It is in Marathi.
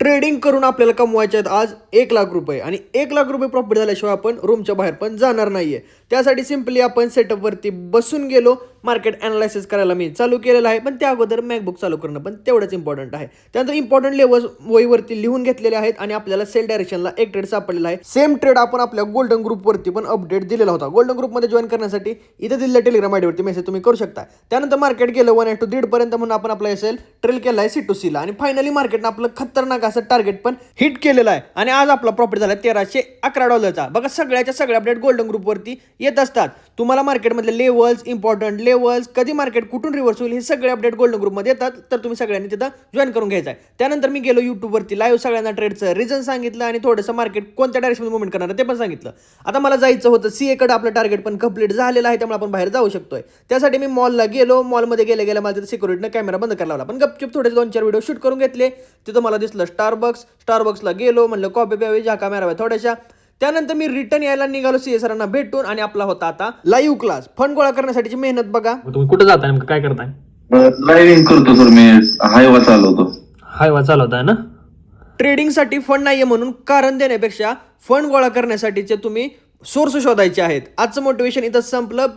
ट्रेडिंग करून आपल्याला कमवायचे आहेत आज 1,00,000 रुपये आणि 1,00,000 रुपये प्रॉफिट झाल्याशिवाय आपण रूमच्या बाहेर पण जाणार नाहीये. त्यासाठी सिम्पली आपण सेटअपवरती बसून गेलो, मार्केट अनालायसिस करायला मी चालू केलेलं आहे. पण त्या अगोदर मॅकबुक चालू करणं पण तेवढंच इम्पॉर्टंट आहे. त्यानंतर इम्पॉर्टंट लेवल्स वहीवरती लिहून घेतलेले आहेत आणि आपल्याला सेल डायरेक्शनला एक ट्रेड सापडलेला आहे. सेम ट्रेड आपण आपल्या गोल्डन ग्रुपवरती पण अपडेट दिलेला होता. गोल्डन ग्रुपमध्ये जॉईन करण्यासाठी इथे दिलेल्या टेलिग्राम आयडीवरती मेसेज तुम्ही करू शकता. त्यानंतर मार्केट गेलं 1 to 1.5 पर्यंत म्हणून आपण आपला एसएल ट्रेल केला आहे C2C ला आणि फायनली मार्केटनं आपलं खतरनाक असं टार्गेट पण हिट केलेलं आहे आणि आज आपला प्रॉफिट झाला $1,311. बघा सगळ्याच्या सगळ्या अपडेट गोल्डन ग्रुपवरती येत असतात. तुम्हाला मार्केटमधले लेवल्स, इम्पॉर्टंट लेवल्स, कधी मार्केट कुठून रिव्हर्स होईल हे सगळे अपडेट गोल्डन ग्रुपमध्ये येतात. तर तुम्ही सगळ्यांनी तिथं जॉईन करून घ्यायचं आहे. त्यानंतर मी गेलो युट्यूबवरती लाईव्ह सगळ्यांना ट्रेडचं रिझन सांगितलं आणि थोडंसं मार्केट कोणत्या डायरेक्शनमध्ये मुवमेंट करणार ते पण सांगितलं. आता मला जायचं होतं CA कडे. आपलं टार्गेट पण कंप्लीट झालेलं आहे त्यामुळे आपण बाहेर जाऊ शकतोय. त्यासाठी मी मॉलला गेलो. मॉलमध्ये गेल्या मला तिथं सिक्युरिटीनं कॅमेरा बंद करायला लावला. पण गपचूप थोडे 2-4 व्हिडिओ शूट करून घेतले. तिथं मला दिसलं स्टारबक्सला गेलो, म्हणलं कॉफी प्यावी, झाका माराव्या थोड्याशा. त्यानंतर मी रिटर्न यायला निघालो CA सरांना भेटून आणि आपला होता आता लाईव्ह क्लास. फंड गोळा करण्यासाठीची मेहनत बघा. तुम्ही कुठे जाताय नेमकं, काय करताय? ड्रायव्हिंग करतो सर, मी हायवा चालवतो. हायवा चालवताय ना? ट्रेडिंगसाठी फंड नाहीये म्हणून कारण देण्यापेक्षा फंड गोळा करण्यासाठीचे तुम्ही सोर्स शोधायचे आहेत. आजचं मोटिवेशन इथं संपलं.